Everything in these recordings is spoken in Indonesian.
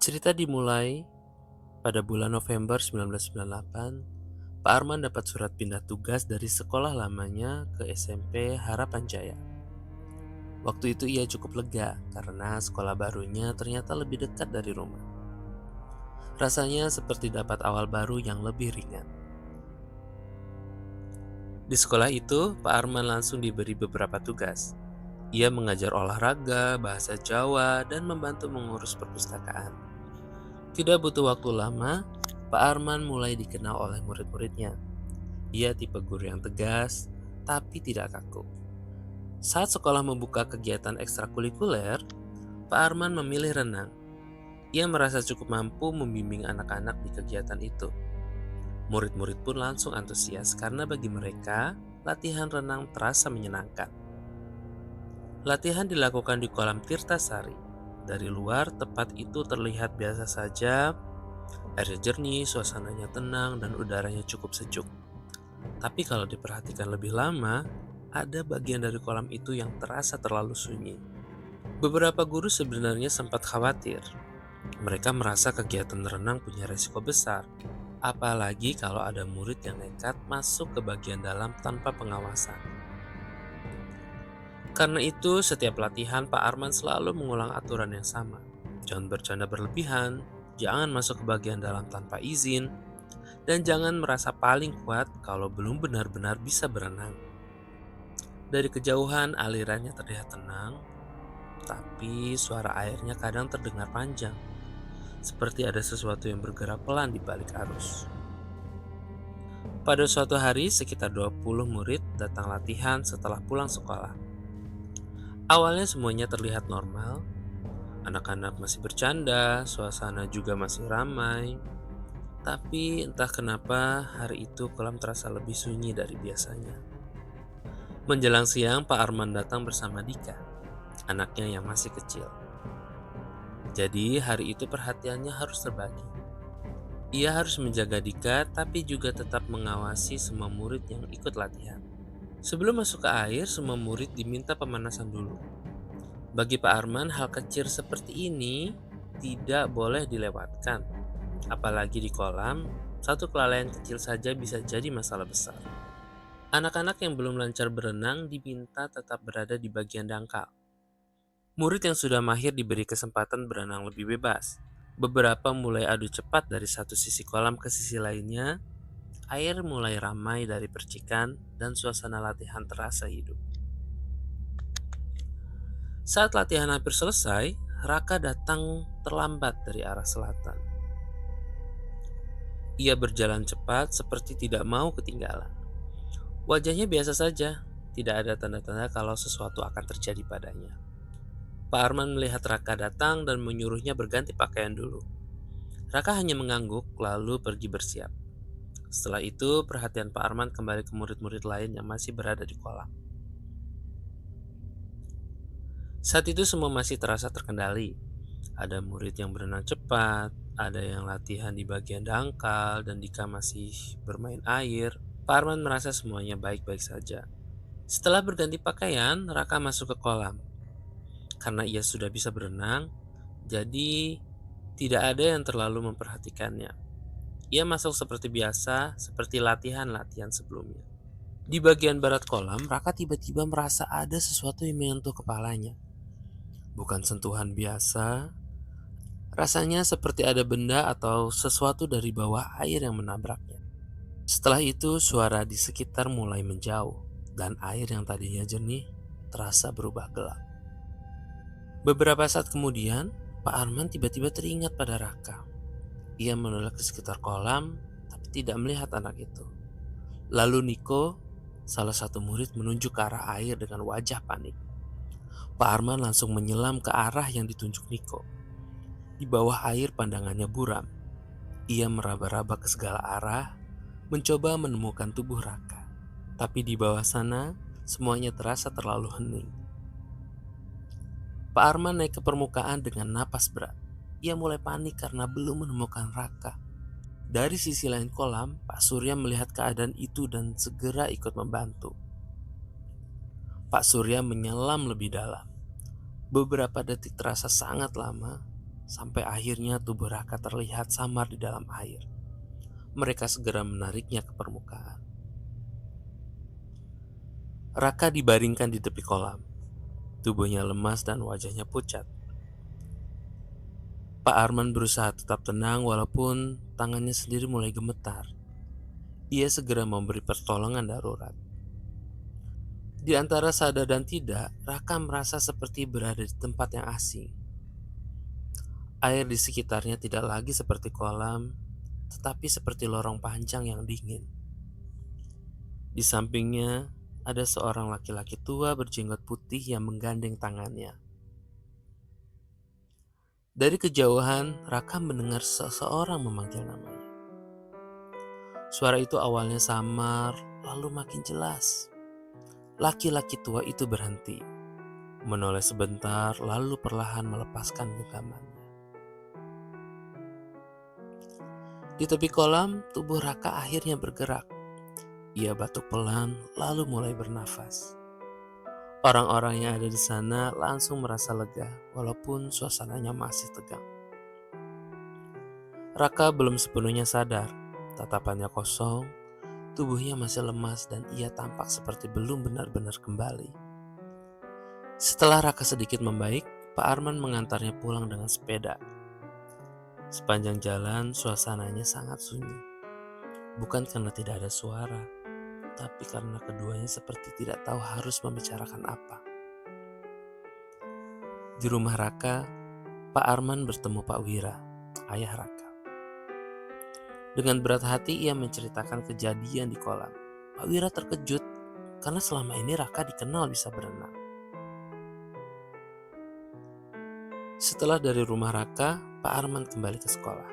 Cerita dimulai pada bulan November 1998. Pak Arman dapat surat pindah tugas dari sekolah lamanya ke SMP Harapan Jaya. Waktu itu ia cukup lega karena sekolah barunya ternyata lebih dekat dari rumah. Rasanya seperti dapat awal baru yang lebih ringan. Di sekolah itu, Pak Arman langsung diberi beberapa tugas. Ia mengajar olahraga, bahasa Jawa, dan membantu mengurus perpustakaan. Tidak butuh waktu lama, Pak Arman mulai dikenal oleh murid-muridnya. Ia tipe guru yang tegas, tapi tidak kaku. Saat sekolah membuka kegiatan ekstrakurikuler, Pak Arman memilih renang. Ia merasa cukup mampu membimbing anak-anak di kegiatan itu. Murid-murid pun langsung antusias karena bagi mereka, latihan renang terasa menyenangkan. Latihan dilakukan di kolam Tirtasari. Dari luar, tempat itu terlihat biasa saja. Airnya jernih, suasananya tenang, dan udaranya cukup sejuk. Tapi kalau diperhatikan lebih lama, ada bagian dari kolam itu yang terasa terlalu sunyi. Beberapa guru sebenarnya sempat khawatir. Mereka merasa kegiatan renang punya resiko besar, apalagi kalau ada murid yang nekat masuk ke bagian dalam tanpa pengawasan. Karena itu, setiap latihan Pak Arman selalu mengulang aturan yang sama. Jangan bercanda berlebihan, jangan masuk ke bagian dalam tanpa izin, dan jangan merasa paling kuat kalau belum benar-benar bisa berenang. Dari kejauhan alirannya terlihat tenang, tapi suara airnya kadang terdengar panjang, seperti ada sesuatu yang bergerak pelan di balik arus. Pada suatu hari, sekitar 20 murid datang latihan setelah pulang sekolah. Awalnya semuanya terlihat normal, anak-anak masih bercanda, suasana juga masih ramai. Tapi entah kenapa hari itu kolam terasa lebih sunyi dari biasanya. Menjelang siang, Pak Arman datang bersama Dika, anaknya yang masih kecil. Jadi hari itu perhatiannya harus terbagi. Ia harus menjaga Dika tapi juga tetap mengawasi semua murid yang ikut latihan. Sebelum masuk ke air, semua murid diminta pemanasan dulu. Bagi Pak Arman, hal kecil seperti ini tidak boleh dilewatkan. Apalagi di kolam, satu kelalaian kecil saja bisa jadi masalah besar. Anak-anak yang belum lancar berenang diminta tetap berada di bagian dangkal. Murid yang sudah mahir diberi kesempatan berenang lebih bebas. Beberapa mulai adu cepat dari satu sisi kolam ke sisi lainnya. Air mulai ramai dari percikan dan suasana latihan terasa hidup. Saat latihan hampir selesai, Raka datang terlambat dari arah selatan. Ia berjalan cepat seperti tidak mau ketinggalan. Wajahnya biasa saja, tidak ada tanda-tanda kalau sesuatu akan terjadi padanya. Pak Arman melihat Raka datang dan menyuruhnya berganti pakaian dulu. Raka hanya mengangguk lalu pergi bersiap. Setelah itu, perhatian Pak Arman kembali ke murid-murid lain yang masih berada di kolam. Saat itu semua masih terasa terkendali. Ada murid yang berenang cepat, ada yang latihan di bagian dangkal, dan Dika masih bermain air. Pak Arman merasa semuanya baik-baik saja. Setelah berganti pakaian, Raka masuk ke kolam. Karena ia sudah bisa berenang, jadi tidak ada yang terlalu memperhatikannya. Ia masuk seperti biasa, seperti latihan-latihan sebelumnya. Di bagian barat kolam, Raka tiba-tiba merasa ada sesuatu yang menyentuh kepalanya. Bukan sentuhan biasa, rasanya seperti ada benda atau sesuatu dari bawah air yang menabraknya. Setelah itu, suara di sekitar mulai menjauh, dan air yang tadinya jernih terasa berubah gelap. Beberapa saat kemudian, Pak Arman tiba-tiba teringat pada Raka. Ia menoleh ke sekitar kolam, tapi tidak melihat anak itu. Lalu Niko, salah satu murid, menunjuk ke arah air dengan wajah panik. Pak Arman langsung menyelam ke arah yang ditunjuk Niko. Di bawah air pandangannya buram. Ia meraba-raba ke segala arah, mencoba menemukan tubuh Raka. Tapi di bawah sana, semuanya terasa terlalu hening. Pak Arman naik ke permukaan dengan napas berat. Ia mulai panik karena belum menemukan Raka. Dari sisi lain kolam, Pak Surya melihat keadaan itu dan segera ikut membantu. Pak Surya menyelam lebih dalam. Beberapa detik terasa sangat lama. sampai akhirnya tubuh Raka terlihat samar di dalam air. Mereka segera menariknya ke permukaan. Raka dibaringkan di tepi kolam. Tubuhnya lemas dan wajahnya pucat. Pak Arman berusaha tetap tenang walaupun tangannya sendiri mulai gemetar. Ia segera memberi pertolongan darurat. Di antara sadar dan tidak, Raka merasa seperti berada di tempat yang asing. Air di sekitarnya tidak lagi seperti kolam, tetapi seperti lorong panjang yang dingin. Di sampingnya ada seorang laki-laki tua berjenggot putih yang menggandeng tangannya. Dari kejauhan, Raka mendengar seseorang memanggil namanya. Suara itu awalnya samar, lalu makin jelas. Laki-laki tua itu berhenti, menoleh sebentar, lalu perlahan melepaskan genggamannya. Di tepi kolam, tubuh Raka akhirnya bergerak. Ia batuk pelan, lalu mulai bernafas. Orang-orang yang ada di sana langsung merasa lega, walaupun suasananya masih tegang. Raka belum sepenuhnya sadar, tatapannya kosong, tubuhnya masih lemas dan ia tampak seperti belum benar-benar kembali. Setelah Raka sedikit membaik, Pak Arman mengantarnya pulang dengan sepeda. Sepanjang jalan, suasananya sangat sunyi. Bukan karena tidak ada suara, tapi karena keduanya seperti tidak tahu harus membicarakan apa. Di rumah Raka, Pak Arman bertemu Pak Wira, ayah Raka. Dengan berat hati ia menceritakan kejadian di kolam. Pak Wira terkejut karena selama ini Raka dikenal bisa berenang. Setelah dari rumah Raka, Pak Arman kembali ke sekolah.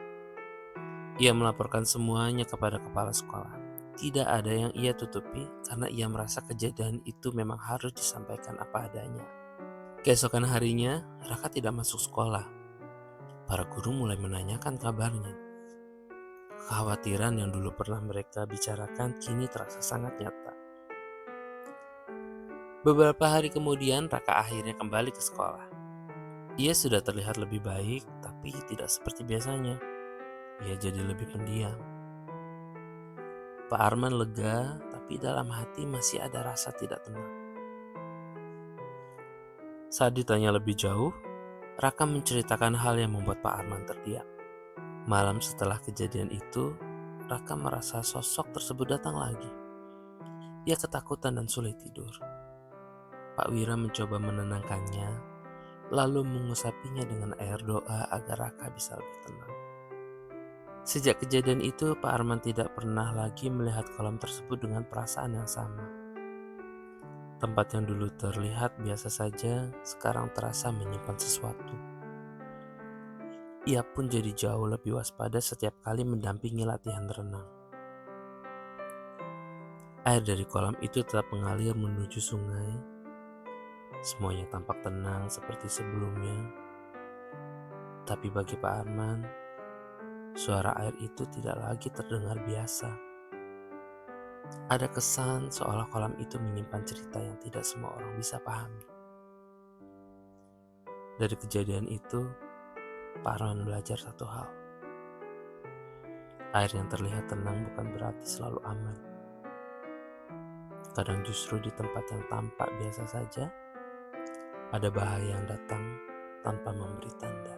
Ia melaporkan semuanya kepada kepala sekolah. Tidak ada yang ia tutupi karena ia merasa kejadian itu memang harus disampaikan apa adanya. Keesokan harinya, Raka tidak masuk sekolah. Para guru mulai menanyakan kabarnya. Kekhawatiran yang dulu pernah mereka bicarakan kini terasa sangat nyata. Beberapa hari kemudian, Raka akhirnya kembali ke sekolah. Ia sudah terlihat lebih baik, tapi tidak seperti biasanya. Ia jadi lebih pendiam. Pak Arman lega, tapi dalam hati masih ada rasa tidak tenang. Saat ditanya lebih jauh, Raka menceritakan hal yang membuat Pak Arman terdiam. Malam setelah kejadian itu, Raka merasa sosok tersebut datang lagi. Ia ketakutan dan sulit tidur. Pak Wira mencoba menenangkannya, lalu mengusapinya dengan air doa agar Raka bisa lebih tenang. Sejak kejadian itu, Pak Arman tidak pernah lagi melihat kolam tersebut dengan perasaan yang sama. Tempat yang dulu terlihat biasa saja, sekarang terasa menyimpan sesuatu. Ia pun jadi jauh lebih waspada setiap kali mendampingi latihan renang. Air dari kolam itu tetap mengalir menuju sungai. Semuanya tampak tenang seperti sebelumnya. Tapi bagi Pak Arman, suara air itu tidak lagi terdengar biasa. Ada kesan seolah kolam itu menyimpan cerita yang tidak semua orang bisa pahami. Dari kejadian itu, Pak Arman belajar satu hal. Air yang terlihat tenang bukan berarti selalu aman. Kadang justru di tempat yang tampak biasa saja, ada bahaya yang datang tanpa memberi tanda.